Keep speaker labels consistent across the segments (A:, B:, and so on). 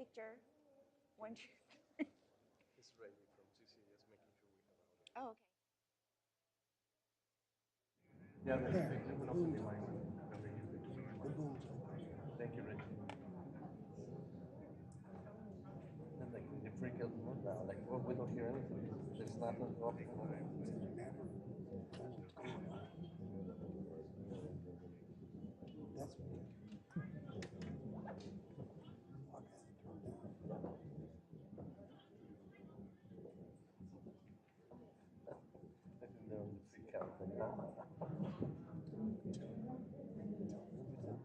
A: picture. One, two.
B: It's ready from CCS making sure we have audio.
A: Oh, okay.
B: Yeah,
C: There,
B: that's
C: the
B: open up the
C: boom's
B: line.
C: open. The boom's open.
B: Thank you, Rich. And like they freak out more now. Like, well, we don't hear anything. There's nothing off.
C: Doesn't matter. That's me. Okay, turn down.
B: I think they're on the freak out thing.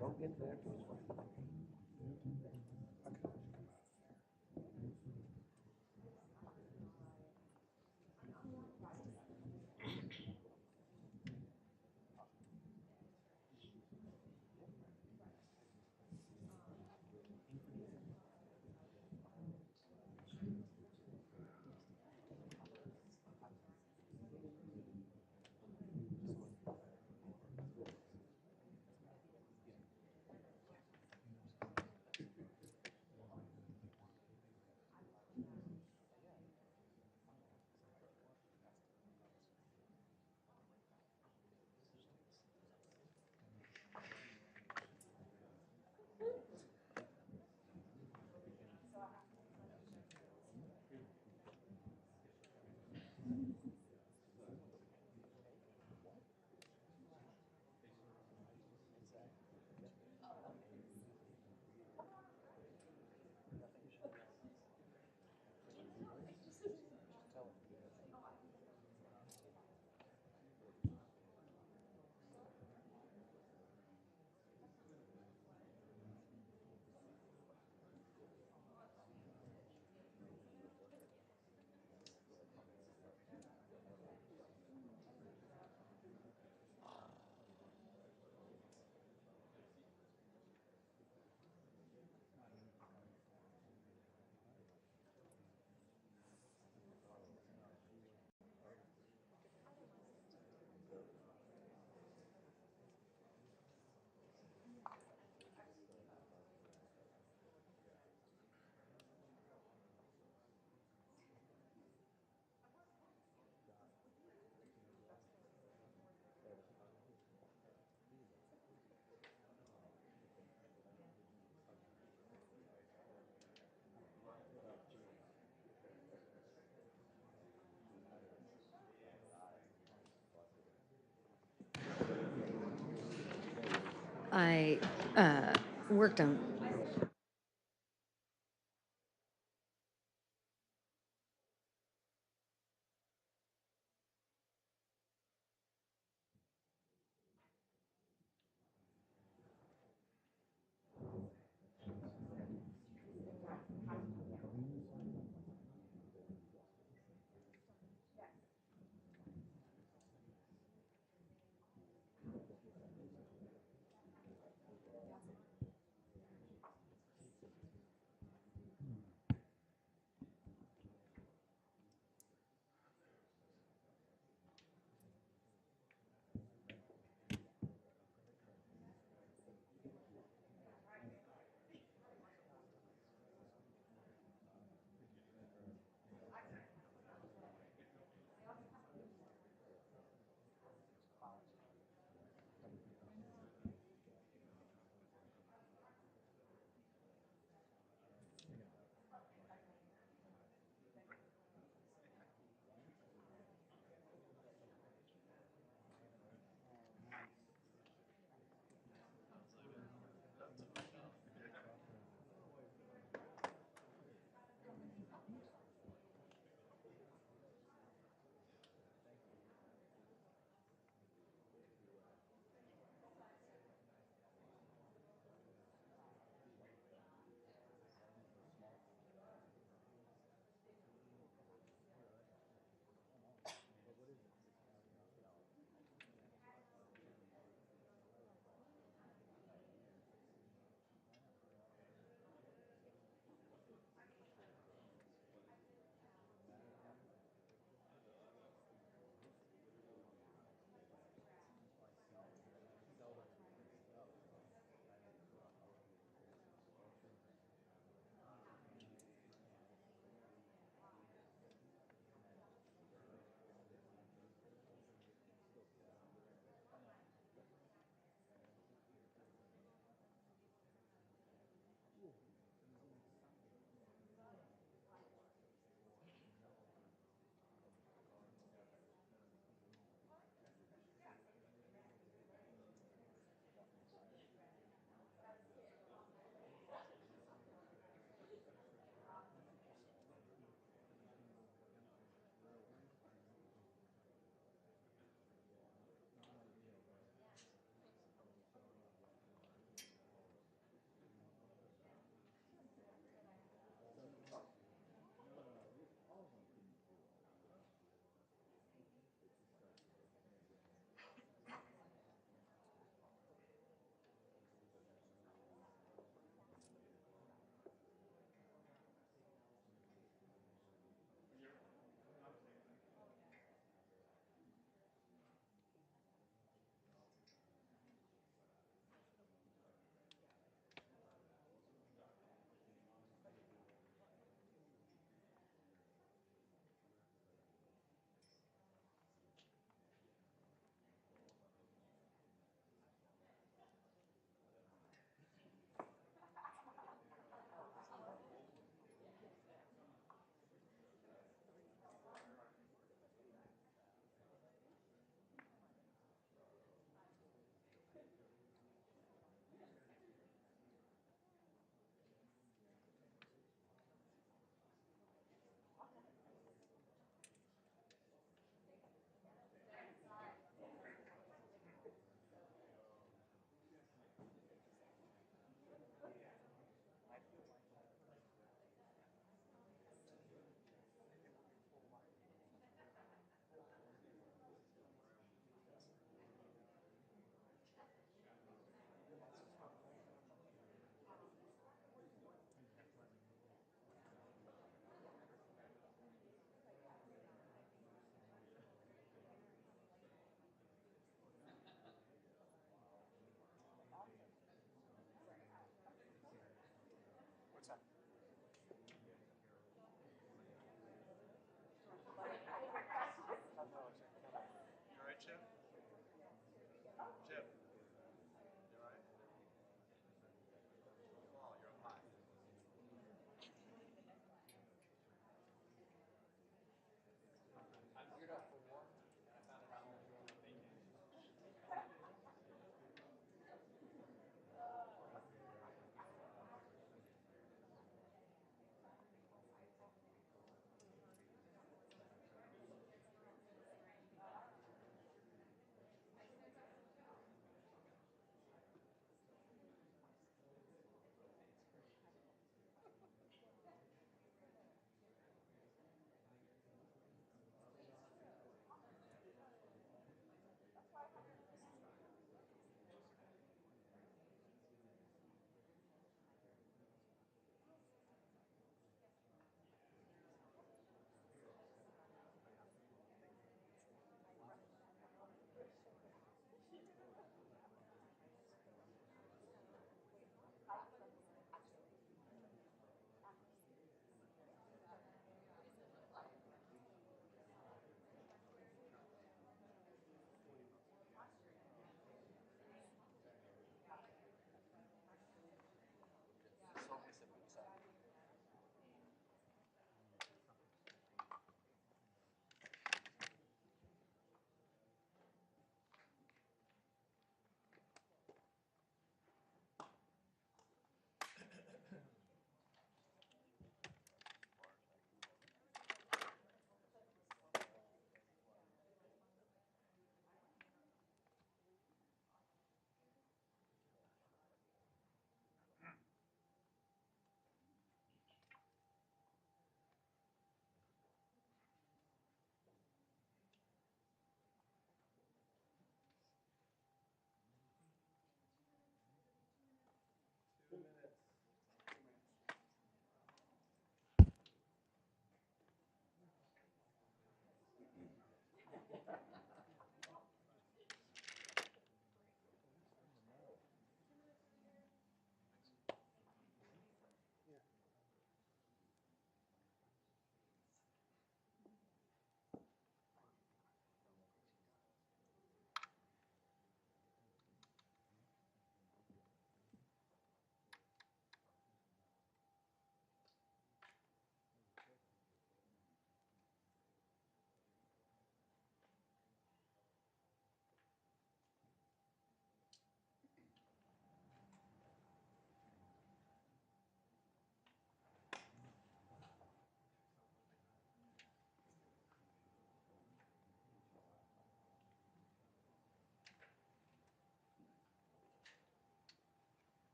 B: Don't get there.
C: Okay, come out.
D: I worked on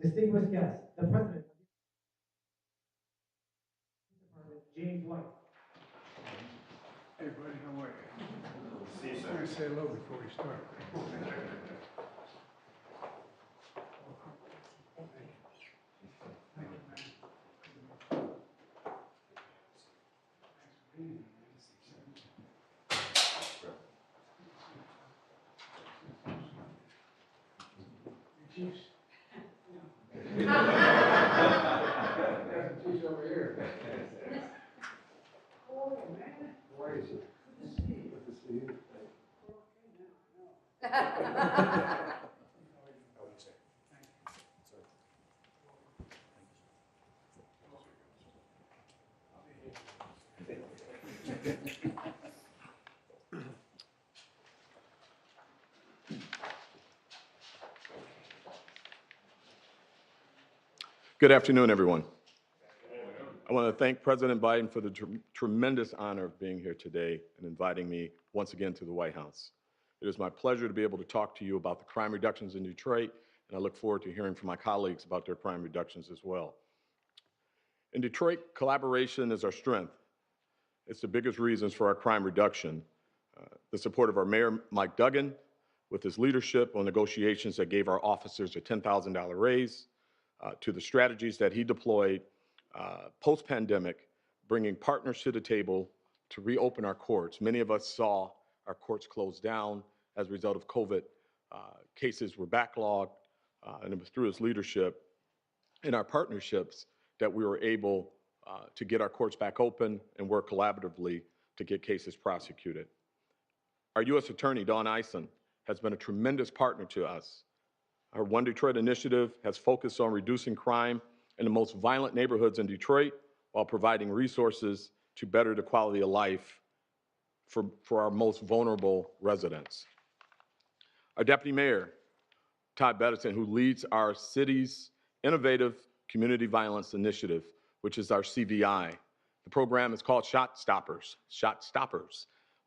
E: Distinguished guests, the President of the Department, James White.
C: Hey, buddy, how are you? See you, sir. I'm gonna say hello before we start. Chiefs. Chiefs over here. Oh, man. How are you, sir? Good to see you. Good to see you.
F: Good afternoon, everyone. I want to thank President Biden for the tremendous honor of being here today and inviting me once again to the White House. It is my pleasure to be able to talk to you about the crime reductions in Detroit, and I look forward to hearing from my colleagues about their crime reductions as well. In Detroit, collaboration is our strength. It's the biggest reasons for our crime reduction. The support of our Mayor, Mike Duggan, with his leadership on negotiations that gave our officers a $10,000 raise, to the strategies that he deployed post-pandemic, bringing partners to the table to reopen our courts. Many of us saw our courts closed down as a result of COVID. Cases were backlogged, and it was through his leadership and our partnerships that we were able to get our courts back open and work collaboratively to get cases prosecuted. Our U.S. Attorney, Dawn Eisen, has been a tremendous partner to us. Our One Detroit initiative has focused on reducing crime in the most violent neighborhoods in Detroit while providing resources to better the quality of life for our most vulnerable residents. Our Deputy Mayor, Todd Bettison, who leads our city's innovative Community Violence Initiative, which is our CVI. The program is called Shot Stoppers,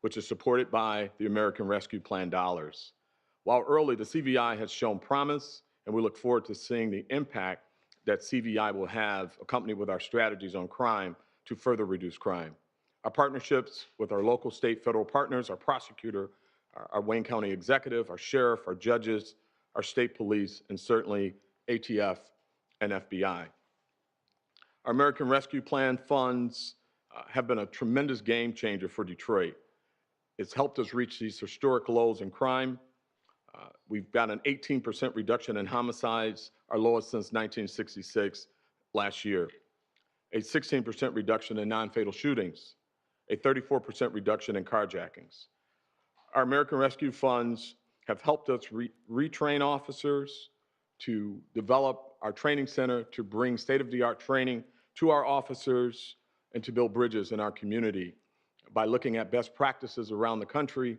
F: which is supported by the American Rescue Plan dollars. While early, the CVI has shown promise, and we look forward to seeing the impact that CVI will have accompanied with our strategies on crime to further reduce crime. Our partnerships with our local, state, federal partners, our prosecutor, our Wayne County executive, our sheriff, our judges, our state police, and certainly ATF and FBI. Our American Rescue Plan funds have been a tremendous game changer for Detroit. It's helped us reach these historic lows in crime. We've got an 18% reduction in homicides, our lowest since 1966 last year. A 16% reduction in non-fatal shootings, a 34% reduction in carjackings. Our American Rescue Funds have helped us retrain officers, to develop our training center, to bring state-of-the-art training to our officers, and to build bridges in our community by looking at best practices around the country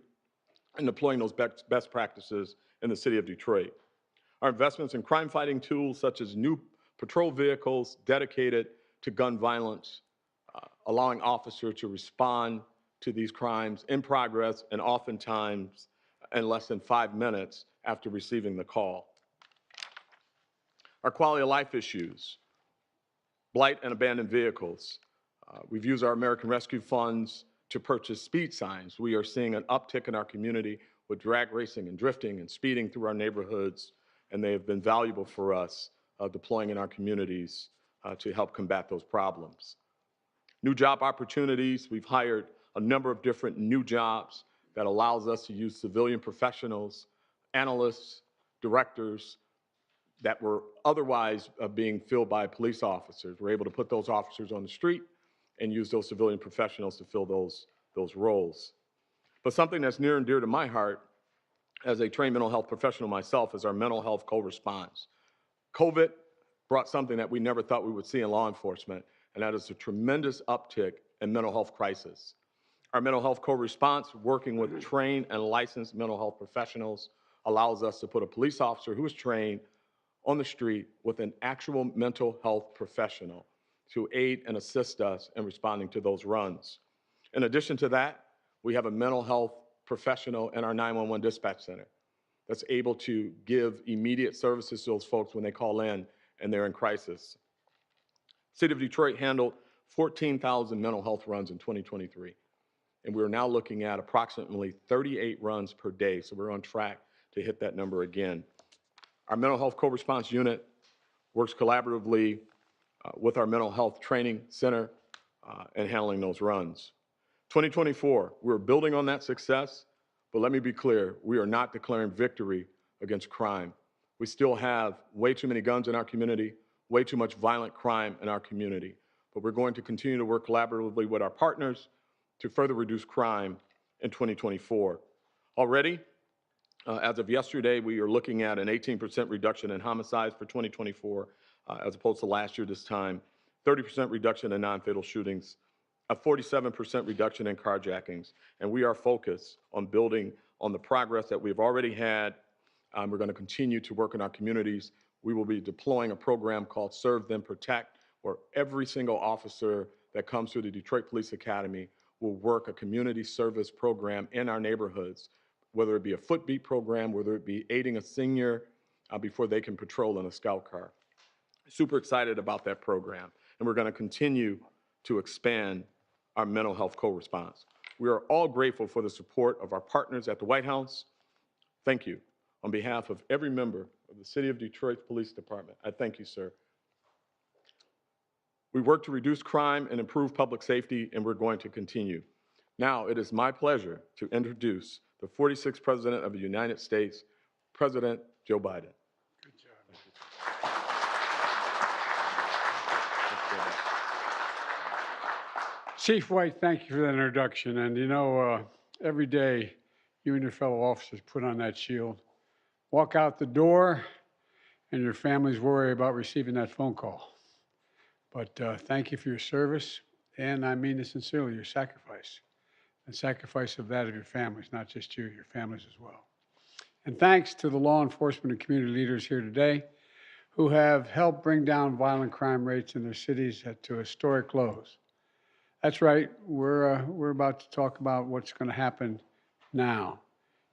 F: and deploying those best practices in the city of Detroit. Our investments in crime-fighting tools such as new patrol vehicles dedicated to gun violence, allowing officers to respond to these crimes in progress and oftentimes in less than 5 minutes after receiving the call. Our quality of life issues, blight and abandoned vehicles. We've used our American Rescue Funds to purchase speed signs. We are seeing an uptick in our community with drag racing and drifting and speeding through our neighborhoods, and they have been valuable for us deploying in our communities to help combat those problems. New job opportunities, we've hired a number of different new jobs that allows us to use civilian professionals, analysts, directors that were otherwise being filled by police officers. We're able to put those officers on the street and use those civilian professionals to fill those roles. But something that's near and dear to my heart as a trained mental health professional myself is our mental health co-response. COVID brought something that we never thought we would see in law enforcement, and that is a tremendous uptick in mental health crisis. Our mental health co-response, working with trained and licensed mental health professionals, allows us to put a police officer who is trained on the street with an actual mental health professional to aid and assist us in responding to those runs. In addition to that, we have a mental health professional in our 911 dispatch center that's able to give immediate services to those folks when they call in and they're in crisis. City of Detroit handled 14,000 mental health runs in 2023, and we're now looking at approximately 38 runs per day, so we're on track to hit that number again. Our mental health co-response unit works collaboratively with our mental health training center and handling those runs. 2024, we're building on that success, but let me be clear, we are not declaring victory against crime. We still have way too many guns in our community, way too much violent crime in our community, but we're going to continue to work collaboratively with our partners to further reduce crime in 2024. Already, as of yesterday, we are looking at an 18% reduction in homicides for 2024, as opposed to last year this time, 30% reduction in non-fatal shootings, a 47% reduction in carjackings, and we are focused on building on the progress that we've already had. We're going to continue to work in our communities. We will be deploying a program called Serve Then Protect, where every single officer that comes through the Detroit Police Academy will work a community service program in our neighborhoods, whether it be a foot beat program, whether it be aiding a senior before they can patrol in a scout car. Super excited about that program, and we're going to continue to expand our mental health co-response. We are all grateful for the support of our partners at the White House. Thank you. On behalf of every member of the City of Detroit Police Department, I thank you, sir. We work to reduce crime and improve public safety, and we're going to continue. Now, it is my pleasure to introduce the 46th President of the United States, President Joe Biden.
C: Good job. Chief White, thank you for that introduction. And you know, every day you and your fellow officers put on that shield, walk out the door, and your families worry about receiving that phone call. But thank you for your service, and I mean this sincerely, your sacrifice, and sacrifice of that of your families, not just you, your families as well. And thanks to the law enforcement and community leaders here today who have helped bring down violent crime rates in their cities to historic lows. That's right, we're about to talk about what's going to happen now.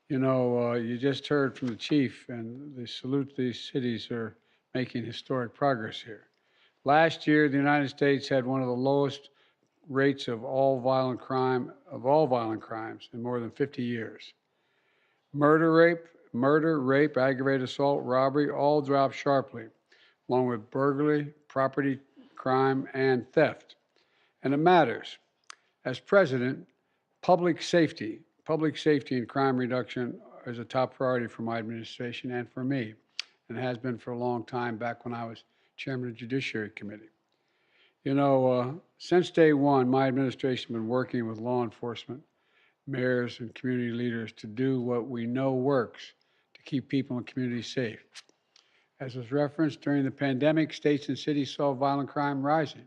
C: You know, you just heard from the chief, and they salute these cities are making historic progress here. Last year, the United States had one of the lowest rates of all violent crimes in more than 50 years. Murder, rape, aggravated assault, robbery, all dropped sharply, along with burglary, property crime, and theft. And it matters. As president, public safety and crime reduction is a top priority for my administration and for me, and has been for a long time, back when I was chairman of the Judiciary Committee. You know, since day one, my administration has been working with law enforcement, mayors, and community leaders to do what we know works to keep people and communities safe. As was referenced, during the pandemic, states and cities saw violent crime rising,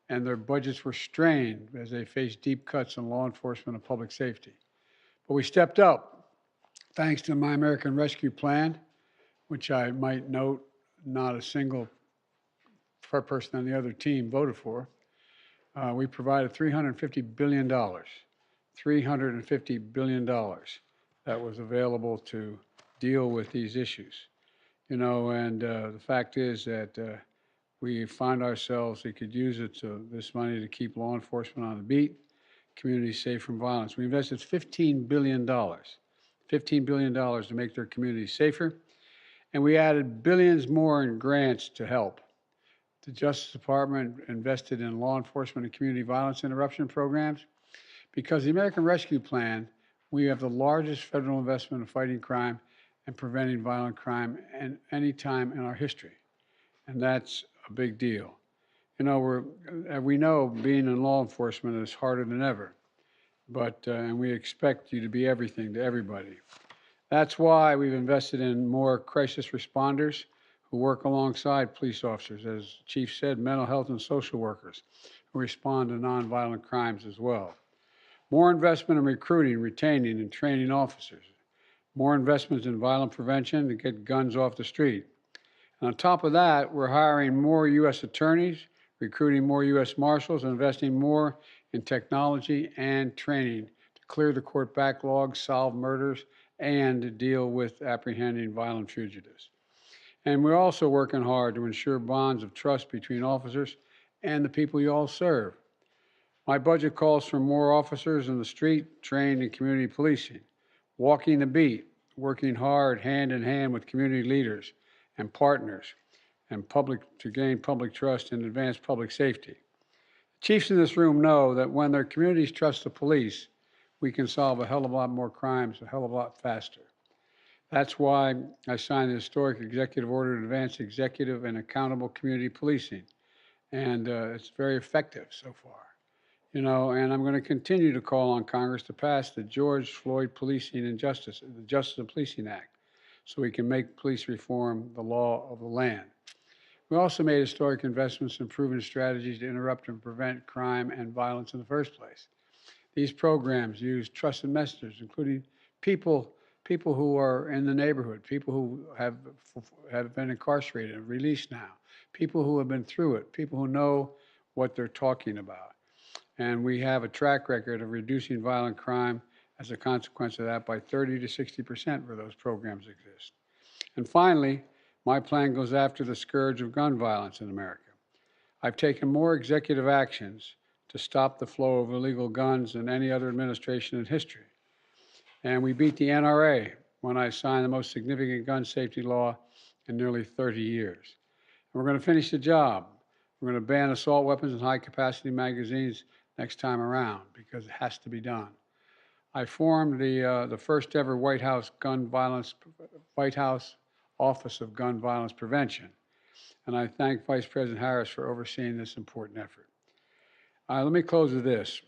C: and their budgets were strained as they faced deep cuts in law enforcement and public safety. But we stepped up, thanks to My American Rescue Plan, which I might note not a single person on the other team voted for. We provided $350 billion that was available to deal with these issues. You know, and the fact is that we find ourselves, we could use this money to keep law enforcement on the beat, communities safe from violence. We invested $15 billion to make their communities safer, and we added billions more in grants to help. The Justice Department invested in law enforcement and community violence interruption programs. Because the American Rescue Plan, we have the largest federal investment in fighting crime and preventing violent crime in any time in our history. And that's a big deal. You know, we know being in law enforcement is harder than ever, but and we expect you to be everything to everybody. That's why we've invested in more crisis responders who work alongside police officers, as the Chief said, mental health and social workers who respond to nonviolent crimes as well. More investment in recruiting, retaining, and training officers. More investments in violent prevention to get guns off the street. And on top of that, we're hiring more U.S. attorneys, recruiting more U.S. Marshals, and investing more in technology and training to clear the court backlog, solve murders, and to deal with apprehending violent fugitives. And we're also working hard to ensure bonds of trust between officers and the people you all serve. My budget calls for more officers in the street trained in community policing, walking the beat, working hard hand in hand with community leaders and partners and public to gain public trust and advance public safety. Chiefs in this room know that when their communities trust the police, we can solve a hell of a lot more crimes a hell of a lot faster. That's why I signed the historic executive order to advance executive and accountable community policing. And it's very effective so far. You know, and I'm going to continue to call on Congress to pass the George Floyd Policing and Justice, the Justice and Policing Act, so we can make police reform the law of the land. We also made historic investments in proven strategies to interrupt and prevent crime and violence in the first place. These programs use trusted messengers, including people who are in the neighborhood, people who have been incarcerated and released now, people who have been through it, people who know what they're talking about. And we have a track record of reducing violent crime as a consequence of that by 30 to 60% where those programs exist. And finally, my plan goes after the scourge of gun violence in America. I've taken more executive actions to stop the flow of illegal guns than any other administration in history. And we beat the NRA when I signed the most significant gun safety law in nearly 30 years. And we're going to finish the job. We're going to ban assault weapons and high-capacity magazines next time around because it has to be done. I formed the first ever White House Office of Gun Violence Prevention, and I thank Vice President Harris for overseeing this important effort. Let me close with this.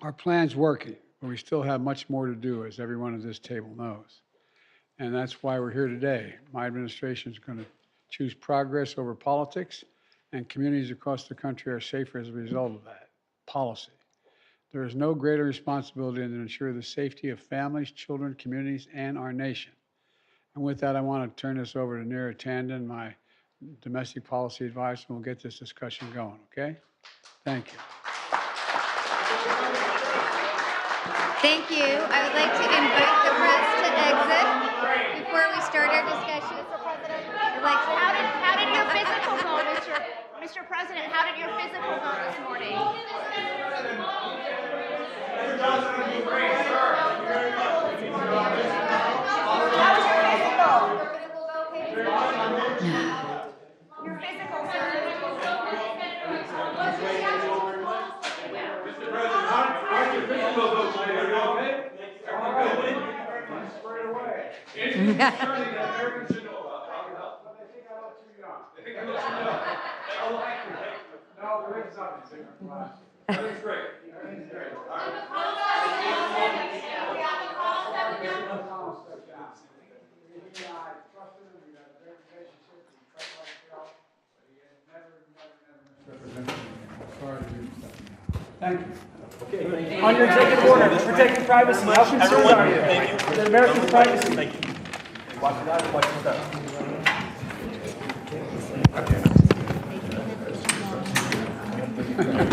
C: Our plan's working, but we still have much more to do, as everyone at this table knows. And that's why we're here today. My administration is going to choose progress over politics, and communities across the country are safer as a result of that policy. There is no greater responsibility than to ensure the safety of families, children, communities, and our nation. And with that, I want to turn this over to Neera Tanden, my domestic policy advisor, and we'll get this discussion going, okay? Thank you.
D: Thank you. I would like to invite the press to exit before we start our discussion.
A: How did your physical go, Mr. President? How did your physical go this morning? Your physical,
C: Thank you.
E: On your executive order, protecting privacy, how concerned are you? The American privacy.
G: Thank you. Watch it out, watch your step.